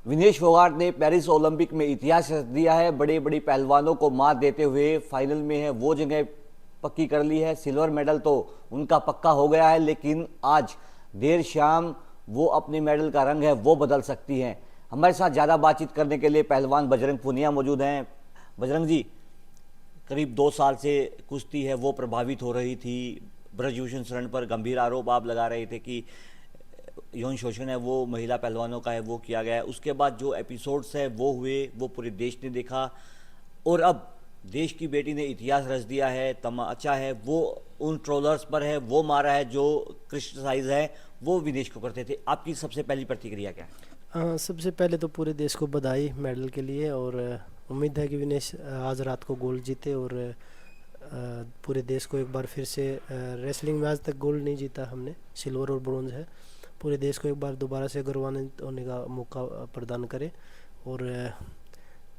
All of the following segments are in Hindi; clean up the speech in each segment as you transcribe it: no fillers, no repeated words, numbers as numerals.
विनेश फोगाट ने पेरिस ओलंपिक में इतिहास रच दिया है। बड़े बड़े पहलवानों को मात देते हुए फाइनल में है वो जगह पक्की कर ली है। सिल्वर मेडल तो उनका पक्का हो गया है, लेकिन आज देर शाम वो अपने मेडल का रंग है वो बदल सकती हैं। हमारे साथ ज़्यादा बातचीत करने के लिए पहलवान बजरंग पूनिया मौजूद हैं। बजरंग जी, करीब 2 साल से कुश्ती है वो प्रभावित हो रही थी। ब्रजभूषण शरण पर गंभीर आरोप आप लगा रहे थे कि यौन शोषण है वो महिला पहलवानों का है वो किया गया है। उसके बाद जो एपिसोड्स है वो हुए, वो पूरे देश ने देखा। और अब देश की बेटी ने इतिहास रच दिया है। तमाचा है वो उन ट्रोलर्स पर है, वो मारा है जो क्रिटिसाइज है वो विदेश को करते थे। आपकी सबसे पहली प्रतिक्रिया क्या है? सबसे पहले तो पूरे देश को बधाई मेडल के लिए। और उम्मीद है कि विनेश आज रात को गोल्ड जीते। और पूरे देश को एक बार फिर से रेसलिंग में आज तक गोल्ड नहीं जीता हमने, सिल्वर और ब्रोंज है। पूरे देश को एक बार दोबारा से गौरवान्वित होने का मौका प्रदान करे। और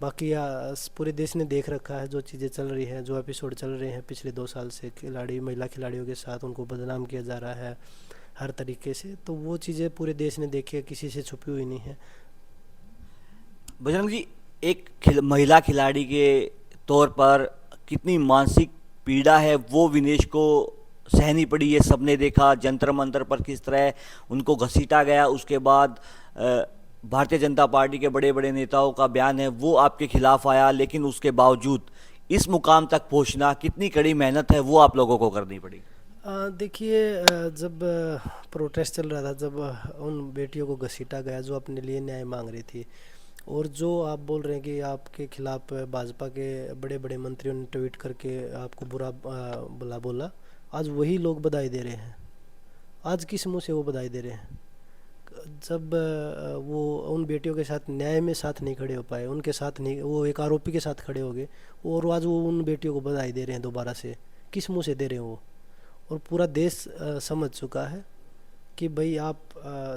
बाकी पूरे देश ने देख रखा है जो चीज़ें चल रही हैं, जो एपिसोड चल रहे हैं पिछले 2 साल से, खिलाड़ी महिला खिलाड़ियों के साथ उनको बदनाम किया जा रहा है हर तरीके से। तो वो चीज़ें पूरे देश ने देखी है, किसी से छुपी हुई नहीं है। बजरंग जी, एक महिला खिलाड़ी के तौर पर कितनी मानसिक पीड़ा है वो विनेश को सहनी पड़ी, ये सबने देखा। जंतर मंतर पर किस तरह उनको घसीटा गया। उसके बाद भारतीय जनता पार्टी के बड़े बड़े नेताओं का बयान है वो आपके खिलाफ आया, लेकिन उसके बावजूद इस मुकाम तक पहुंचना कितनी कड़ी मेहनत है वो आप लोगों को करनी पड़ी। देखिए, जब प्रोटेस्ट चल रहा था, जब उन बेटियों को घसीटा गया जो अपने लिए न्याय मांग रही थी, और जो आप बोल रहे हैं कि आपके खिलाफ भाजपा के बड़े बड़े मंत्रियों ने ट्वीट करके आपको बुरा भला बोला, आज वही लोग बधाई दे रहे हैं। आज किस मुंह से वो बधाई दे रहे हैं? जब वो उन बेटियों के साथ न्याय में साथ नहीं खड़े हो पाए, उनके साथ नहीं, वो एक आरोपी के साथ खड़े हो गए, और आज वो उन बेटियों को बधाई दे रहे हैं दोबारा से। किस मुंह से दे रहे हैं वो? और पूरा देश समझ चुका है कि भाई आप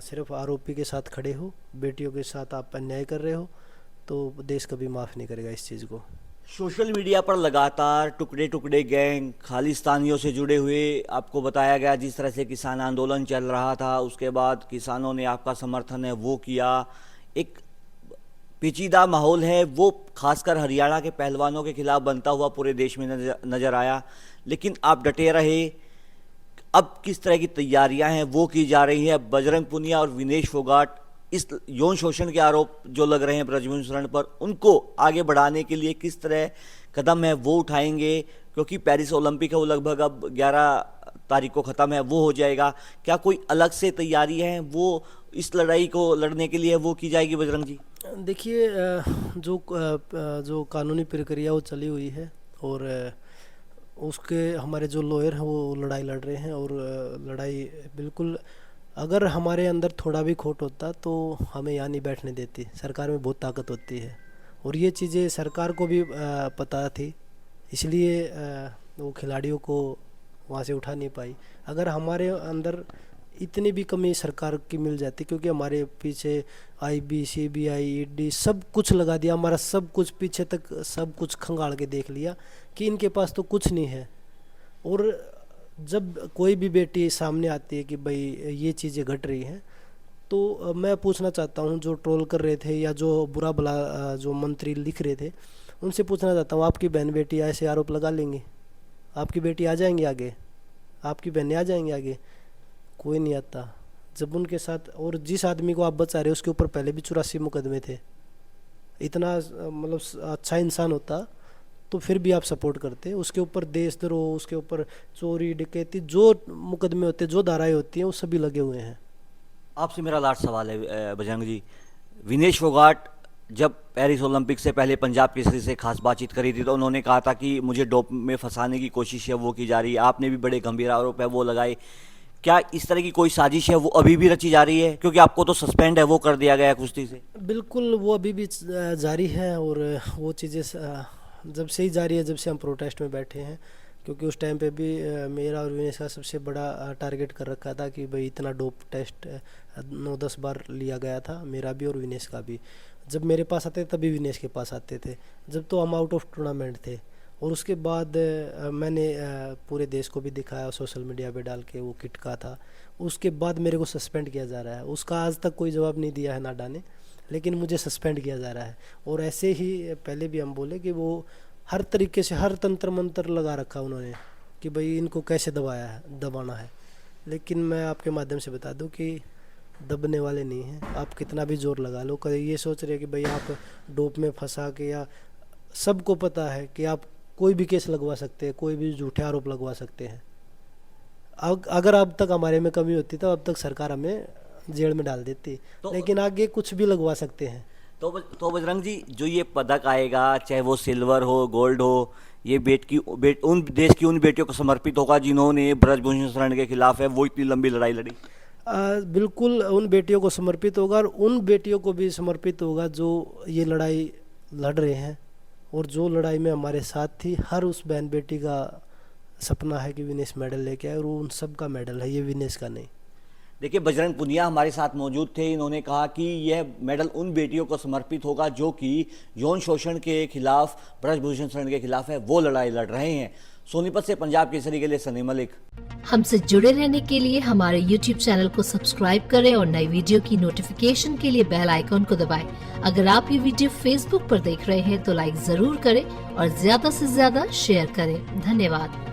सिर्फ आरोपी के साथ खड़े हो, बेटियों के साथ आप अन्याय कर रहे हो, तो देश कभी माफ़ नहीं करेगा इस चीज़ को। सोशल मीडिया पर लगातार टुकड़े टुकड़े गैंग खालिस्तानियों से जुड़े हुए आपको बताया गया। जिस तरह से किसान आंदोलन चल रहा था, उसके बाद किसानों ने आपका समर्थन है वो किया। एक पेचीदा माहौल है वो खासकर हरियाणा के पहलवानों के खिलाफ बनता हुआ पूरे देश में नजर आया, लेकिन आप डटे रहे। अब किस तरह की तैयारियां हैं वो की जा रही है? बजरंग पुनिया और विनेश फोगाट इस यौन शोषण के आरोप जो लग रहे हैं ब्रजभूषण शरण पर, उनको आगे बढ़ाने के लिए किस तरह कदम है वो उठाएंगे? क्योंकि पेरिस ओलंपिक है वो लगभग अब 11 तारीख को ख़त्म है, वो हो जाएगा। क्या कोई अलग से तैयारी है वो इस लड़ाई को लड़ने के लिए वो की जाएगी बजरंग जी? देखिए, जो कानूनी प्रक्रिया वो चली हुई है, और उसके हमारे जो लॉयर हैं वो लड़ाई लड़ रहे हैं। और लड़ाई बिल्कुल, अगर हमारे अंदर थोड़ा भी खोट होता तो हमें यहाँ नहीं बैठने देती। सरकार में बहुत ताकत होती है, और ये चीज़ें सरकार को भी पता थी, इसलिए वो खिलाड़ियों को वहाँ से उठा नहीं पाई। अगर हमारे अंदर इतनी भी कमी सरकार की मिल जाती, क्योंकि हमारे पीछे आईबी, सीबीआई, ईडी सब कुछ लगा दिया, हमारा सब कुछ पीछे तक सब कुछ खंगाल के देख लिया कि इनके पास तो कुछ नहीं है। और जब कोई भी बेटी सामने आती है कि भाई ये चीज़ें घट रही हैं, तो मैं पूछना चाहता हूँ जो ट्रोल कर रहे थे या जो बुरा भला जो मंत्री लिख रहे थे, उनसे पूछना चाहता हूँ, आपकी बहन बेटी ऐसे आरोप लगा लेंगी? आपकी बेटी आ जाएंगी आगे? आपकी बहनें आ जाएंगी आगे? कोई नहीं आता। जब उनके साथ, और जिस आदमी को आप बचा रहे हो उसके ऊपर पहले भी 84 मुकदमे थे, इतना मतलब अच्छा इंसान होता तो फिर भी आप सपोर्ट करते। उसके ऊपर देशद्रोह, उसके ऊपर चोरी डकैती, जो मुकदमे होते, जो धाराएं होती हैं, वो सभी लगे हुए हैं। आपसे मेरा लास्ट सवाल है बजरंग जी। विनेश फोगाट जब पेरिस ओलंपिक से पहले पंजाब केसरी से खास बातचीत करी थी तो उन्होंने कहा था कि मुझे डोप में फंसाने की कोशिश है वो की जा रही है। आपने भी बड़े गंभीर आरोप है वो लगाए। क्या इस तरह की कोई साजिश है वो अभी भी रची जा रही है? क्योंकि आपको तो सस्पेंड है वो कर दिया गया है कुश्ती से। बिल्कुल, वो अभी भी जारी है। और वो चीज़ें जब से ही जारी है, जब से हम प्रोटेस्ट में बैठे हैं। क्योंकि उस टाइम पे भी मेरा और विनेश का सबसे बड़ा टारगेट कर रखा था कि भाई इतना डोप टेस्ट 9-10 बार लिया गया था, मेरा भी और विनेश का भी। जब मेरे पास आते थे तभी विनेश के पास आते थे, जब तो हम आउट ऑफ टूर्नामेंट थे। और उसके बाद मैंने पूरे देश को भी दिखाया, सोशल मीडिया पे डाल के वो किट का था। उसके बाद मेरे को सस्पेंड किया जा रहा है, उसका आज तक कोई जवाब नहीं दिया है नाडा ने। लेकिन मुझे सस्पेंड किया जा रहा है। और ऐसे ही पहले भी हम बोले कि वो हर तरीके से हर तंत्र मंत्र लगा रखा उन्होंने कि भाई इनको कैसे दबाना है। लेकिन मैं आपके माध्यम से बता दूं कि दबने वाले नहीं हैं। आप कितना भी जोर लगा लो, कभी ये सोच रहे कि भाई आप डोप में फंसा के, या सबको पता है कि आप कोई भी केस लगवा सकते हैं, कोई भी झूठे आरोप लगवा सकते हैं। अगर अब तक हमारे में कमी होती तो अब तक सरकार हमें जेल में डाल देती, लेकिन आगे कुछ भी लगवा सकते हैं। तो बजरंग जी, जो ये पदक आएगा, चाहे वो सिल्वर हो, गोल्ड हो, ये उन देश की उन बेटियों को समर्पित होगा जिन्होंने ब्रजभूषण शरण के खिलाफ है वो इतनी लंबी लड़ाई लड़ी। बिल्कुल उन बेटियों को समर्पित होगा, और उन बेटियों को भी समर्पित होगा जो ये लड़ाई लड़ रहे हैं और जो लड़ाई में हमारे साथ थी। हर उस बहन बेटी का सपना है कि विनेश मेडल लेके आए, और उन सब का मेडल है, ये विनेश का नहीं। देखिए, बजरंग पुनिया हमारे साथ मौजूद थे। इन्होंने कहा कि यह मेडल उन बेटियों को समर्पित होगा जो कि यौन शोषण के खिलाफ, ब्रजभूषण शरण के खिलाफ है वो लड़ाई लड़ रहे हैं। सोनीपत से पंजाब केसरी के लिए सनी मलिक। हमसे जुड़े रहने के लिए हमारे YouTube चैनल को सब्सक्राइब करें और नई वीडियो की नोटिफिकेशन के लिए बेल आइकॉन को दबाएं। अगर आप ये वीडियो Facebook पर देख रहे हैं तो लाइक जरूर करें और ज्यादा से ज्यादा शेयर करें। धन्यवाद।